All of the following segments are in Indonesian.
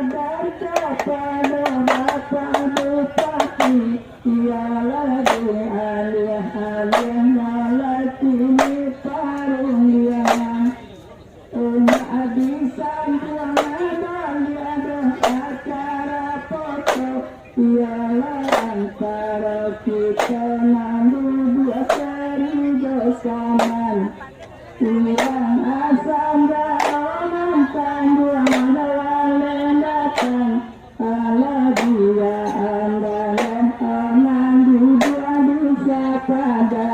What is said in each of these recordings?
kepada Bapak Bupati, ialah alih-alih melatih perundian. Umat bisa ada acara foto, ialah antara kita nandu dua seri besaman. Ulang asam dalam tangguhan dalam datang, ala dia andalan aman dua bisa padam.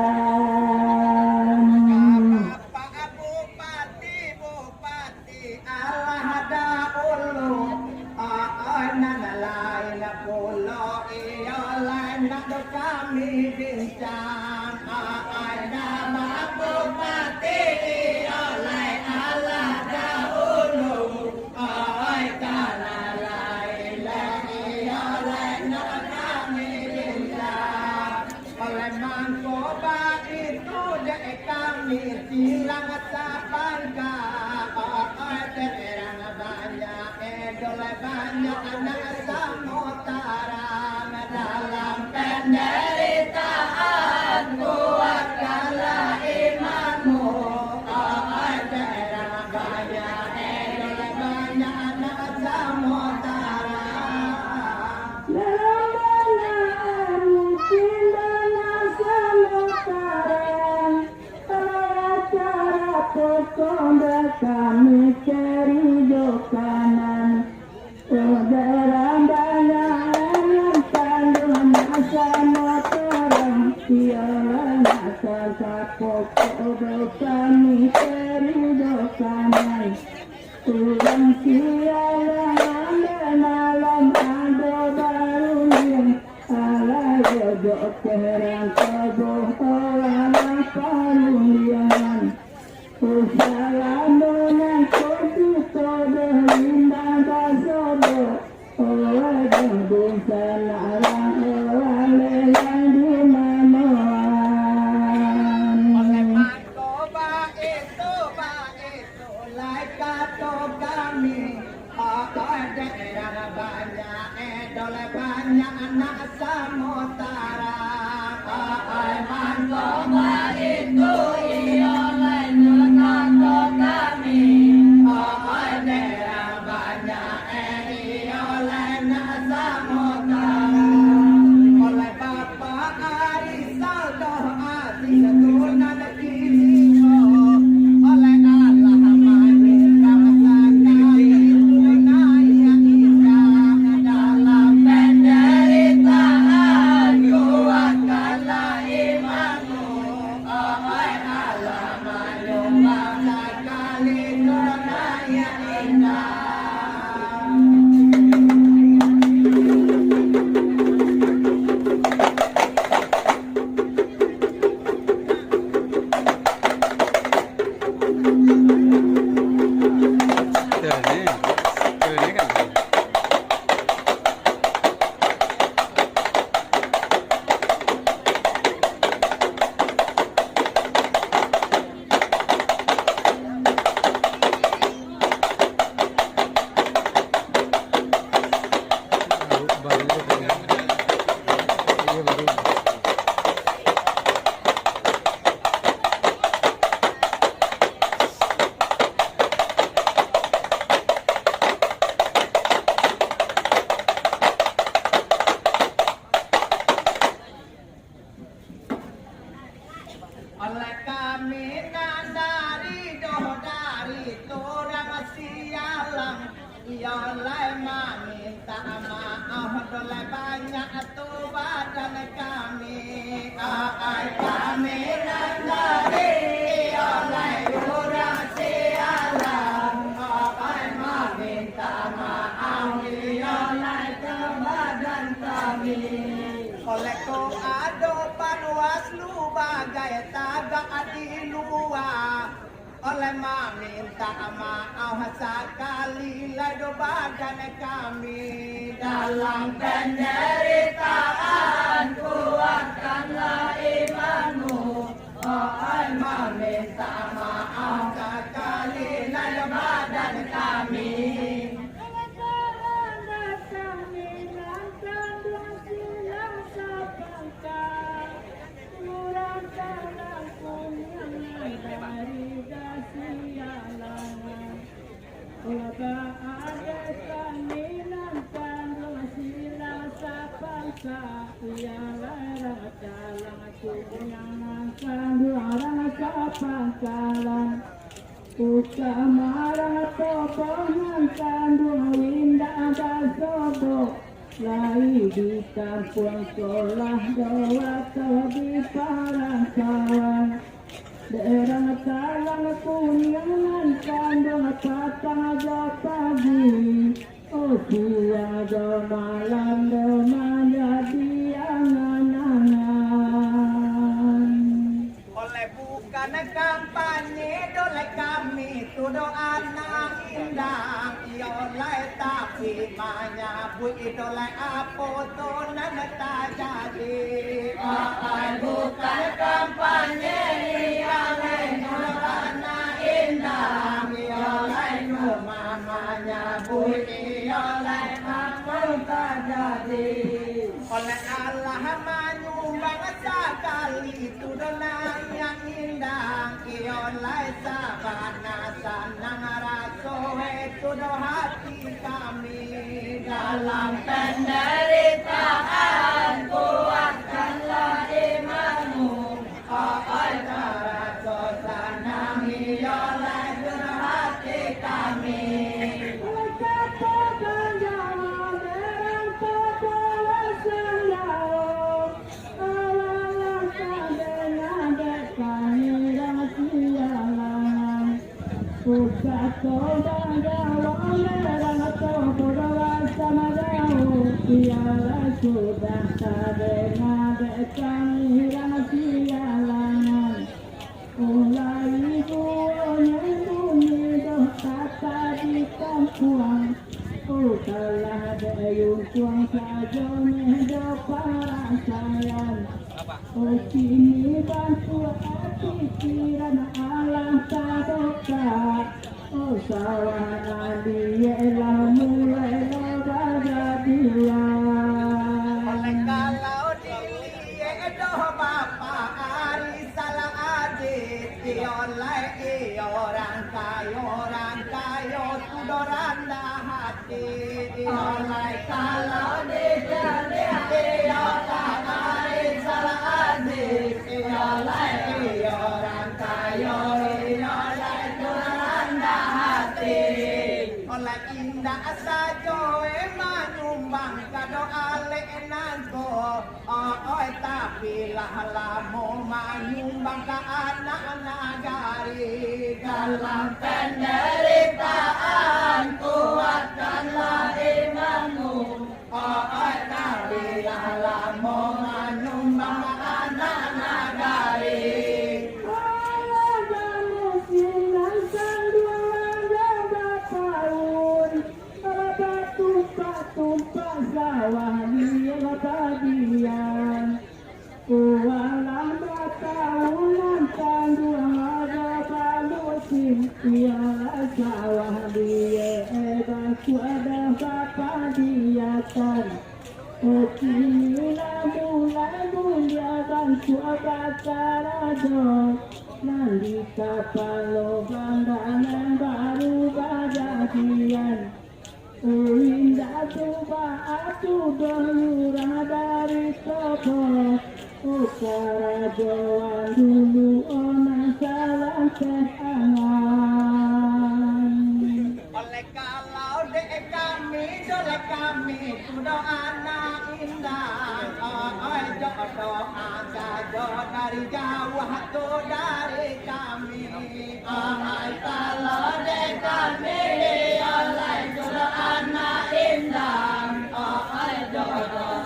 Pak Bupati, Bupati, Allah ada ulu, nan lain pulau, iya lain nak kami bincang, ada Pak Bupati, iya lain Allah ada ulu, kana lain iya lain nak kami bincang, oleh mangkoba itu dek kami silang sapangka, terang banyak edoleh banyak anak samutara dalam penderitaan kuatkanlah imanmu, terang banyak edoleh banyak anak samutara. Kami cari dokanan, berang banyak tanggung masa motoran, sialan asal kapok kami cari dokanan, ulang sialan malam ada baru yang ala yodok terang keboh orang parulian. Usalamunan kodu sodo limbaga sodo, owa jambung sanarang owa lelang di manuan. Oleh mangkoba itu lai kato kami, daerah banyak edoleh banyak anak samutara, mangkoba itu iya lain kato kami, daerah banyak iya lain samutara, oleh Bapak Arisal doa turunan kini, oleh Allah meninggal sakai tunai indah dalam penderitaan kuatkanlah imanmu, oleh Allah menyumbang sekali tunai indah. Oleh kami dari torang sialang, oleh meminta maaf oleh banyak tu badan kami, kami dari oleh torang sialang, oleh meminta maaf oleh tu badan kami. Oleh ko ado panwaslu bagai tagak di luar, oleh meminta maaf sekali lado badan kami dalam penderitaan kuatkanlah imanmu, oleh meminta maaf sekali lado badan kami. Kamarang tokohan kandung winda kasobo Lai di kampung sekolah doa di parang kawan Daerah talang kunyangan kandung patang pagi Oh tiada malam demanya diangan-angan Oleh bukan kampanye doleh kami tu doa na indah Oleh tapi menyambut doleh apa tu nan tak jadi bukan kampanye yang doa na indah Oleh cuma menyambut oleh apa tak jadi Oleh Allah menyumbang sekali tu doa yang indah Oleh sabana sanang rasa itu hati kami dalam penderitaan kuatkanlah imanmu rasa sanang oleh hati kami Sudah terdengar kami rahasia langan Mulai buahnya bunyi doh kata di kampung telah dayung tuang saja medo para sayang kini bantu hati pikiran alam tadoka sawana dialah mulai Oleh kalau dilihat doh bapak ari salah adik oleh orang kayo tudoran dah hati oleh kalau dilihat orang ari salah adik oleh orang kayo oleh tudoran dah hati oleh indah saja menyumbang kado alenanku tapi lamo menyumbang ke anak nagari dalam penderitaan kuatkanlah imanmu tapi lamo menyumbang ke anak nagari tumpah sawah dia bagian Walang bataulan kandung ada balusin Ialah sawah dia baku ada bapa diatan Kinilah mulai mulia bangku abatarajo Nanti kapal lubang dan baru bajadian Indah coba aku berlurah dari toko Ukara jawa dulu ona salah kehangan Oleh kalau dek kami sudah anak indah jodoh saja dari jauh tuh dari kami kalau dek kami oleh sudah anak indah jodoh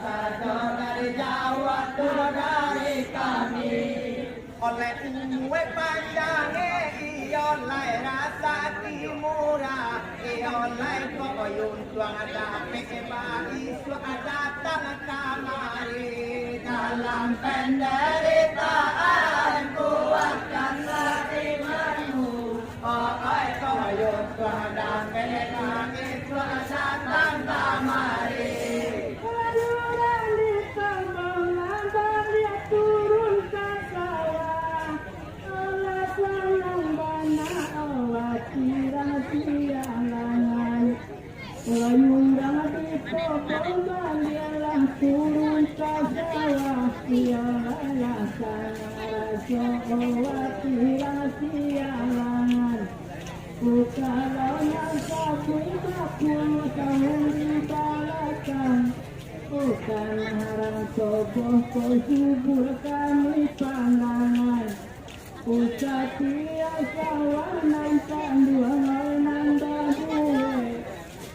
saja dari jauh tuh dari kami oleh uwe panjangnya oleh rasa timurah oleh koyun tuang ada pekebagi suada tanah kamari dalam penderitaan kuatkanlah imanmu koyun tuang ada pekebagi suada tanah kamari Layundang di potongan ialah turun ke sawah ialah sana raso owati sialangan Kalau nyangka puluh tahun di balasan, bukan harang soboh kau subur kami pandangan. Usah tiasa warnan panduan dahulu.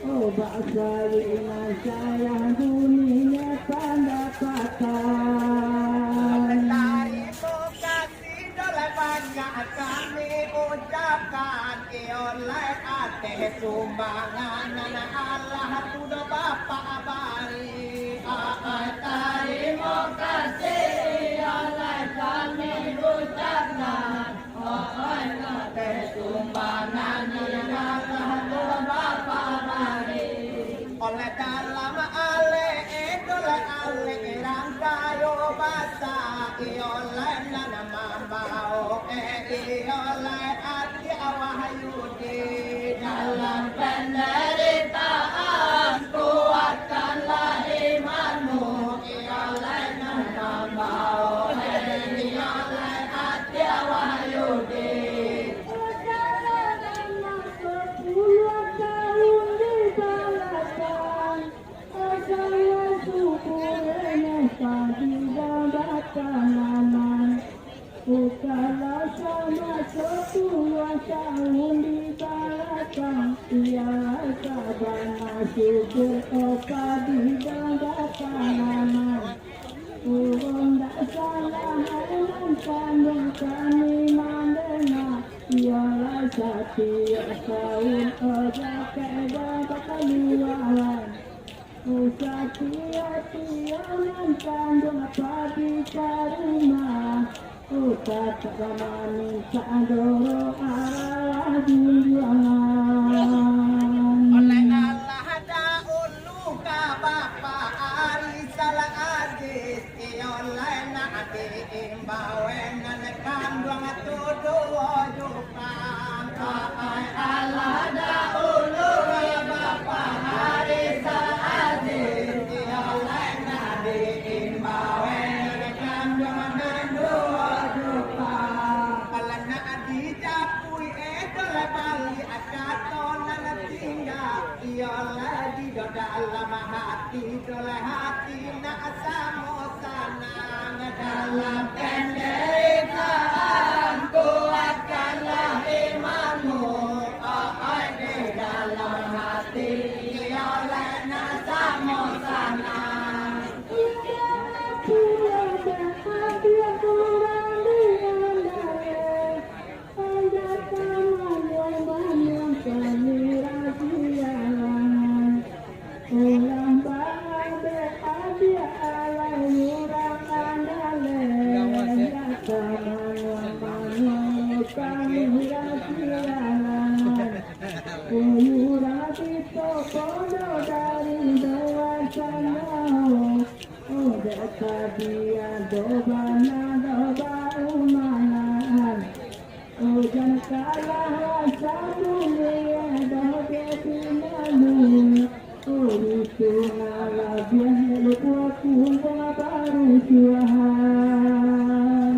Oh bangsa lima sayang dunia pendapatan. Kami ucapkan oleh ate sumbangan Allah sudah Bapak bari terima kasih oleh kami ucapkan oleh ate sumbangan Allah sudah Bapak bari oleh dalam ale rangkayo basa oleh nama mau oleh hati awahayudi dalam penderitaan kuatkanlah imanmu oleh nama mau oleh hati awahayudi. Bukanlah sama 10 tahun di belakang, ialah sabana syukur opa di kanan. Urung tak salah dengan pandang kami mendengar, ialah setiap tahun ada kedapat keluaran. Usah tiap-tiap pandang padi karima. Usah tak minta doro arah junjungan. Oleh Allah dahulu ka Bapak Ari salah aziz oleh nabi imbawenan kandung tuduh jupang. Allah dahulu ka Bapak Ari salah aziz oleh nabi imbawenan kandung dalam hati nak samosana dalam penderitaan kuatkanlah imanmu di dalam hati oleh nak samosana.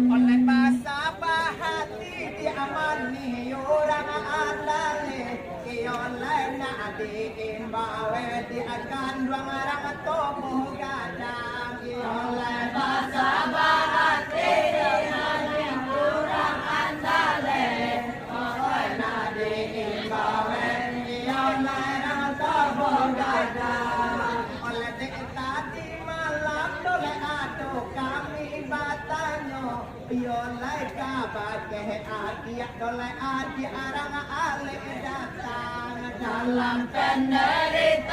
Oleh basah hati diamani orang andale oleh nadi imbawe di akan dua orang tomo gadang oleh basah hati diamani orang andale oleh nadi imbawe oleh orang tomo gadang oleh tadi malam oleh aduh kami batanyo oleh kabar ke adik oleh adik arang ale datang dalam penderitaan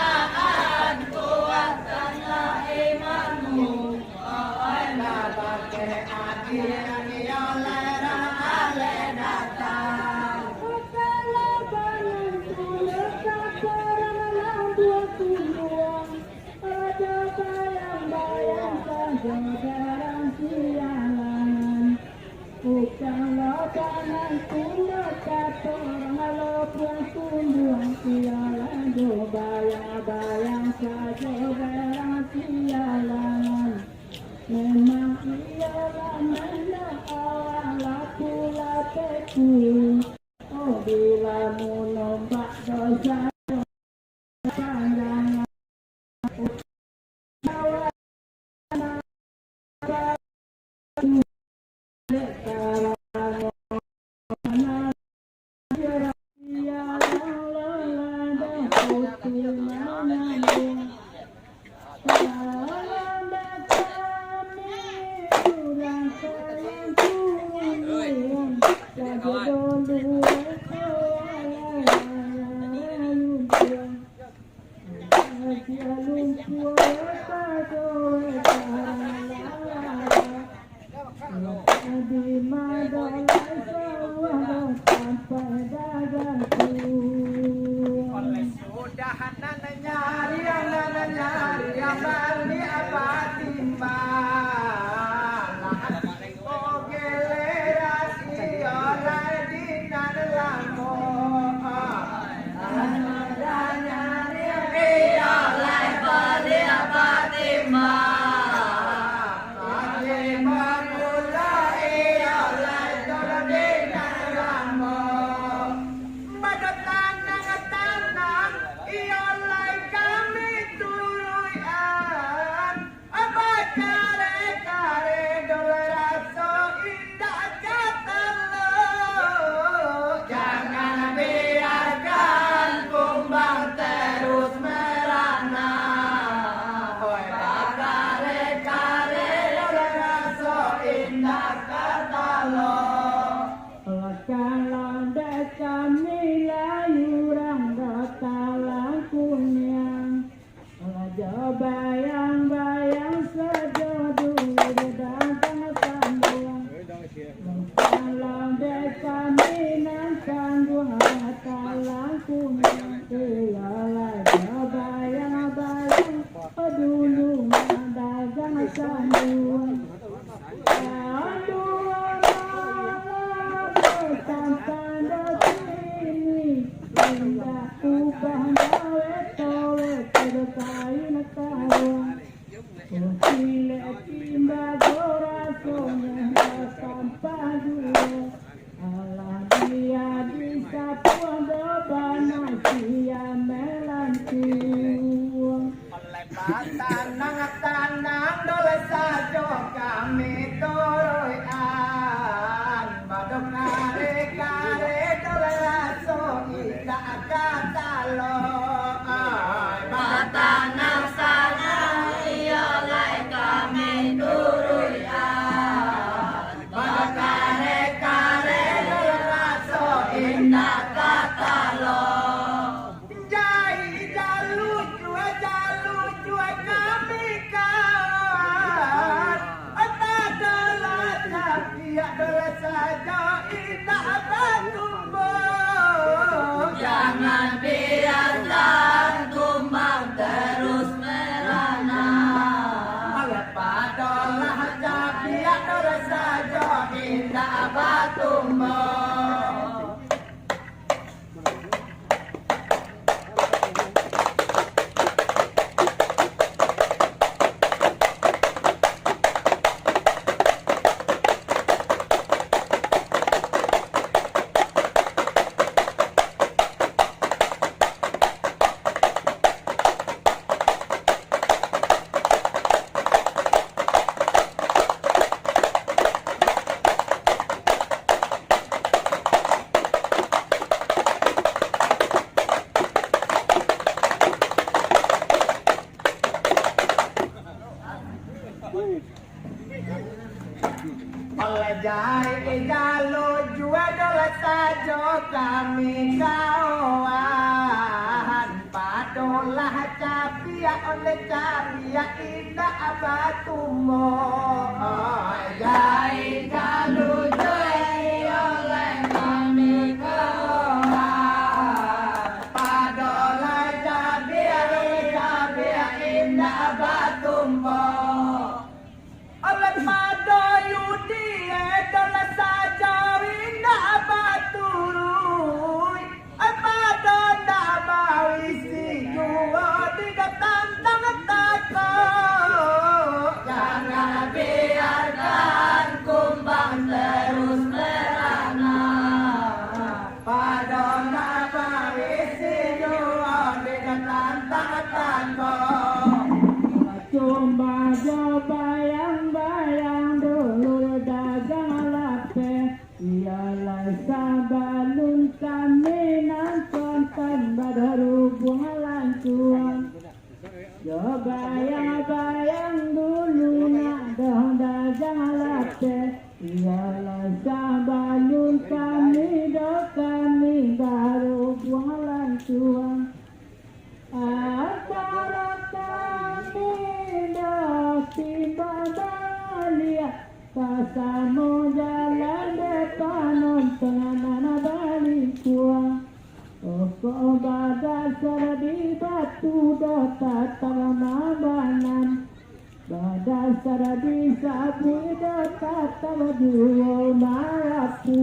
kuatkanlah imanmu oleh kabar ke adik oleh arang ale datang Kalau tangan tunda kata orang pertumbuhan sialan bayang-bayang saja barang sialan. Memang ialah mana awal pula teku. Oh bila Asia lumpur pada di madalai sawah sampai dadaku. Oleh sudah nyari yang bali apa timbang oke lerasi oleh dinan lamo nyari oleh bali apa timbang bayang-bayang sejodoh datang sambung dalam desa Minang sambung talang kuning ialah bayang-bayang dulu dagang sambung dua malam sampai sini indah ubah gawe tole kain karuan sile timba dorasonya sampah dulu alah dia bisa pondo banasia melantung oleh tanang dole sajo kami toroyan badok kare dole raso ida kata lo tanang sana iolai kami toroyan badok kare dole raso ida kata lo jangan biarkan tumbang terus merana padolah capiak terus saja indah batumbo oleh jari jalo jua dola sajo kami kawan padolah capia oleh capia indah abatumo jari jalo jua oleh kami kawan padolah capia oleh capia indah abatumo oleh pado yudi dola saja indah baturui pado nabawi sinuo tiga tantang tako jangan biarkan kumbang terus merana pado nabawi sinuo tiga tantang tako coba bayang-bayang dulu dagang lape ialah sabalun kami nonton badarubung lancuan coba bayang-bayang dulu nak dagang lape ialah sabalun kami baru buang lancuan antara sudah tatamabanan Badasar bisa budak tatamaduo marapu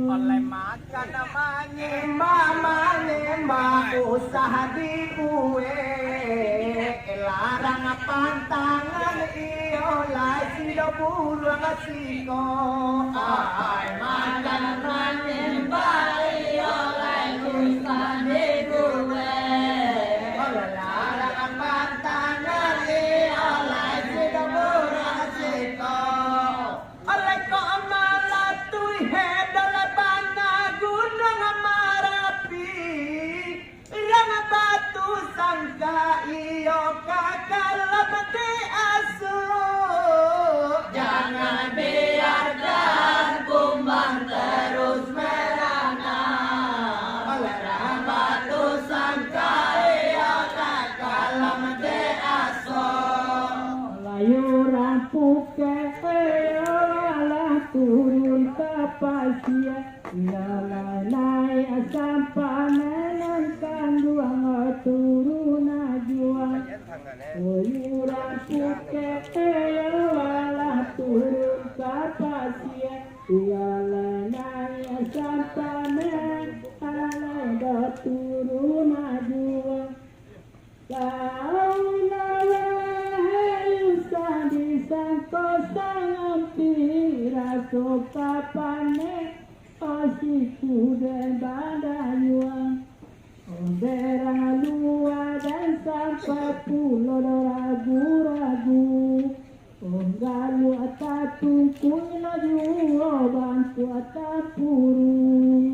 Oleh makan manyemba usaha di kue larang pantangan iyo lai sido burung siko ay makan manyemba iyo lai usaha di kue larang pantangan iyo lai sido burung siko oleh ko malatui hedal gunung Marapi Rang batu sangka iyo kakalam di asu jangan biarkan kumbang terus merana Rang batu sangka iyo kakalam di asu layuran puke alah turun tapasia lalai asam panen kandung turun ajuan layuran puke alah turun tapasia lalai asam panen alai turun ajuan Raso kapane osiku dan badayuan Onderang lua dan sampai pulau ragu-ragu Onggalu atatu kuina juo bantu atapurun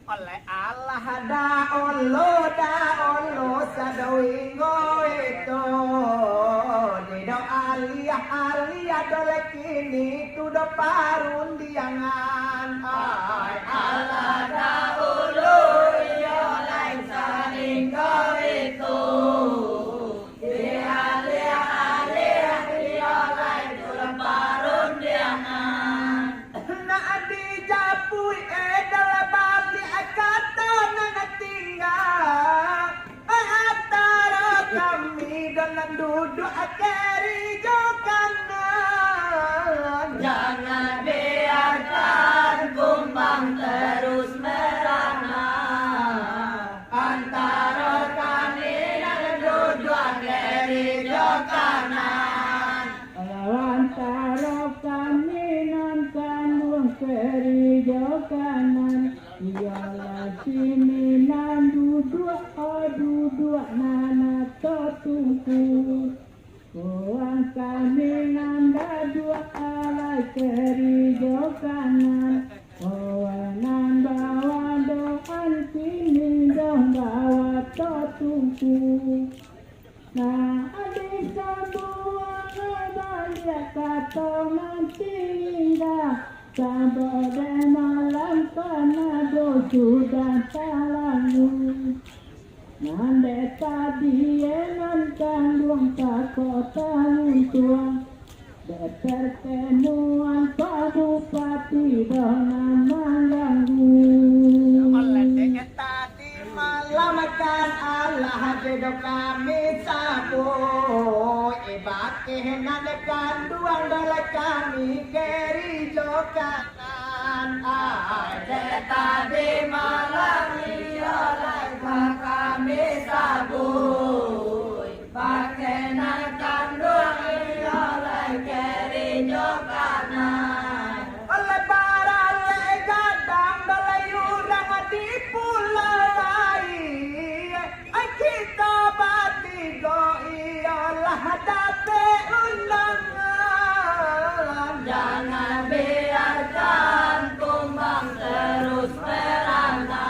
oleh Allah da onlo sadawingo itu dido alia dole kini tudo parun diangan ay Allah da ulu yo lain sadingo itu di alia yo lain tudo parun diangan na di japui edal bali kata na tinggal antara kami dan duduk keri kanan jangan biarkan kumbang terus merana antara kami dan duduk keri kanan antara kami nan kandung keri kanan ialah sini nan duduk nana totungku Koang kami nanda dua alai keri kanan Koang nan bawa doan kini dong bawa totungku Nah adik sabuang balik kata nanti Sampai dan malam panado sudah talangu Nande tadi enan kandung kota untuang Pertemuan Pak Bupati dengan mengganggu oleh deket tadi malam kan Allah bedo kami sabu ibakih nade kanduang dole kami keri jokanan deket tadi malam iyo lai kami sabu ibakih nade kanduang iyo lai keri jokanan oleh para gadang dole yurang di pulau kita batigo iyalah dape undangan jangan biarkan kumbang terus merana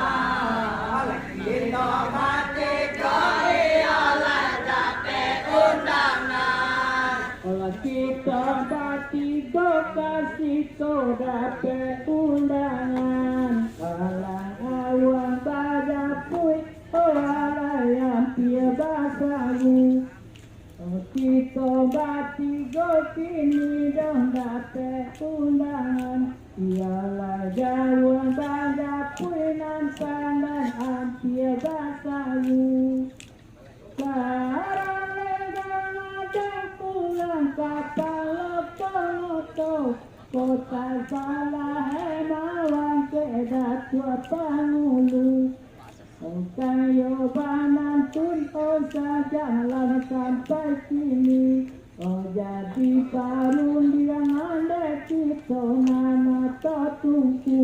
kita batigo iyalah dape undangan Kalau kita batigo kasih dape undangan Alang awang badapui yang pia basalu kita batigo kini dong dapat undangan ialah jauh pada puinan pandan ampia basayu sekarang legang ada pulang kapal peloto kota salah mawang kedat tua pangulu kayo banan tun osa jalan sampai sini oh jadi karun yang ada kita nama tatungku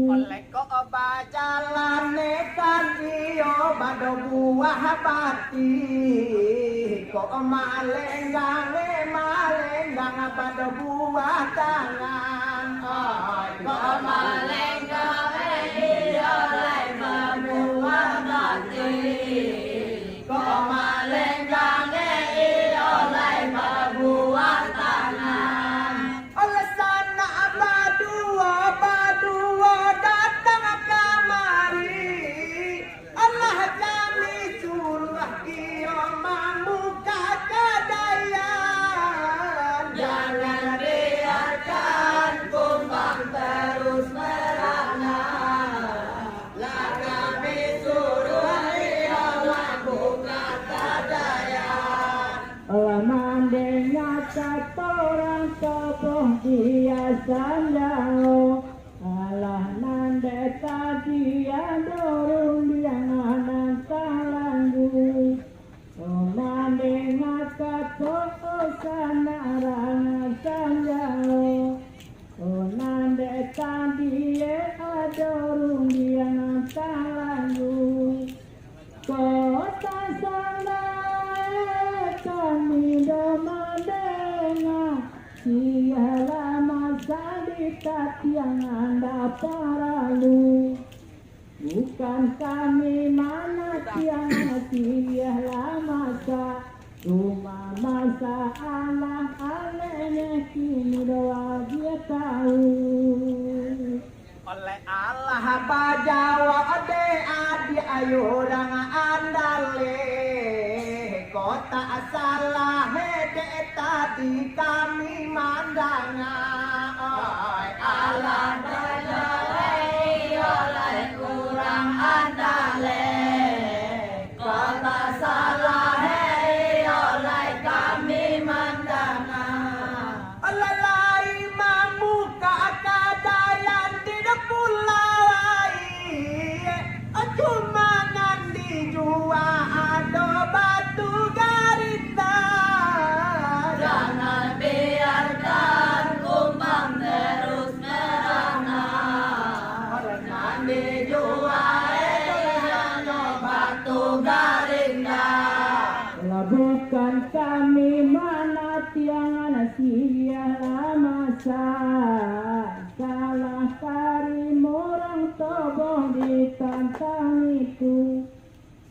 oleh kok bajalan nekan iyo bado buah pati kok malenggang bado buah tangan kok malenggang iyo lai buah pati kok malenggang iyo lai buah tangan oleh sana badua datang kamari Allah kami suruh iyo membuka kedayan jangan biarkan kumbang terus merana lah kami suruh iyo membuka kedayan mandengnya orang tokoh dia sandao alah nande tadi dorong dia nanang kalanggu mandengnya tokoh sanarang sandao nande tadi dorong dia nanang kalanggu kota sana kami domadenga sialah masa dekat yang anda paralu bukan kami mana yang sialah masa cuma masa Allah alenya kini doa dia tahu oleh Allah bajawa ade adi ayo orang andale kota salah hede tadi kami mandanga Allah bajawa oleh kurang andale kota salah hede oleh kami mandanga oleh lai mamuka kadayan tidak pulai cuma ngandi jua ado batu garita jangan biarkan kumbang terus merana ngandi jua ado batu garita bukan kami mana tiang sialah masa salah karim orang toboh ditantang itu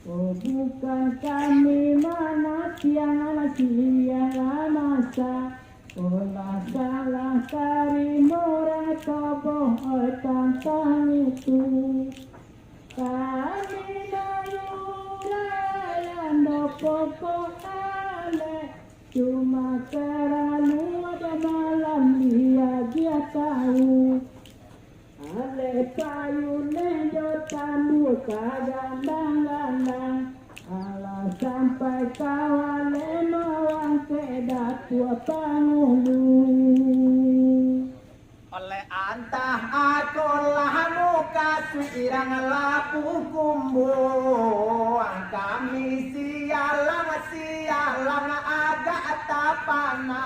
oh bukan kami mana tiang sialah masa olah salah karim orang toboh tantang itu kami dayurayan pokok ale cuma kerana ada malam dia tahu ale payu nejo tamu kadang-kadang ala sampai kawale mawang kedat tua pangulu oleh antah aku lah kasih irang lapu kumbu kami sialang agak tapana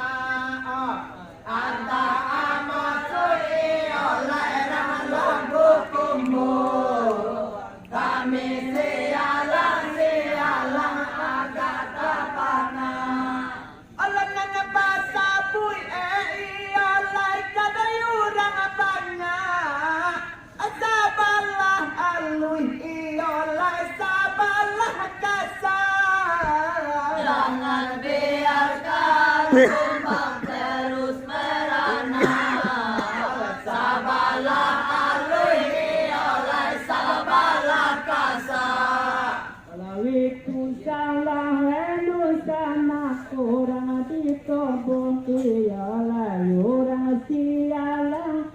antah amasui oleh irang lapu kumbu kami sialang agak tapana oleh nana basabui oleh kadayurang apanya sabalah alui oleh sabalah kasar jangan biarkan kumbang terus merana sabalah alui oleh sabalah kasar lawiku salah lenu sama orang di tobong ialah orang sialang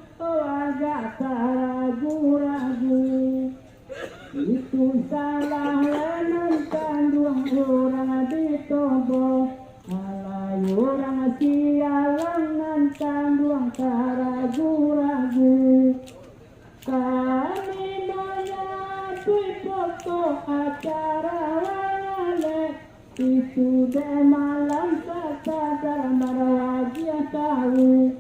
Itu deh malam sekadar marwajia tahu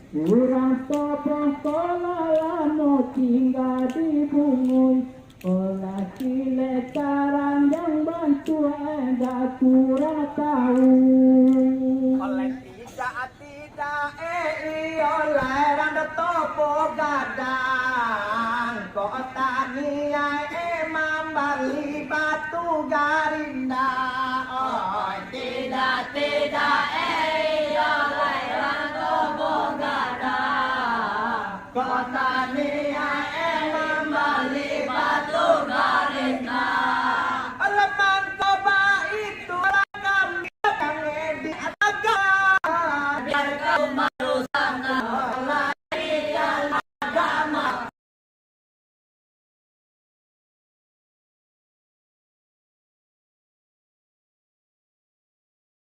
kurang topoh kola lamo tinggal di bungui olah sile karang yang bantu enggak kurang tahu oleh tidak oleh randa topo gadang kota niai emam bali batu garinda oh tidak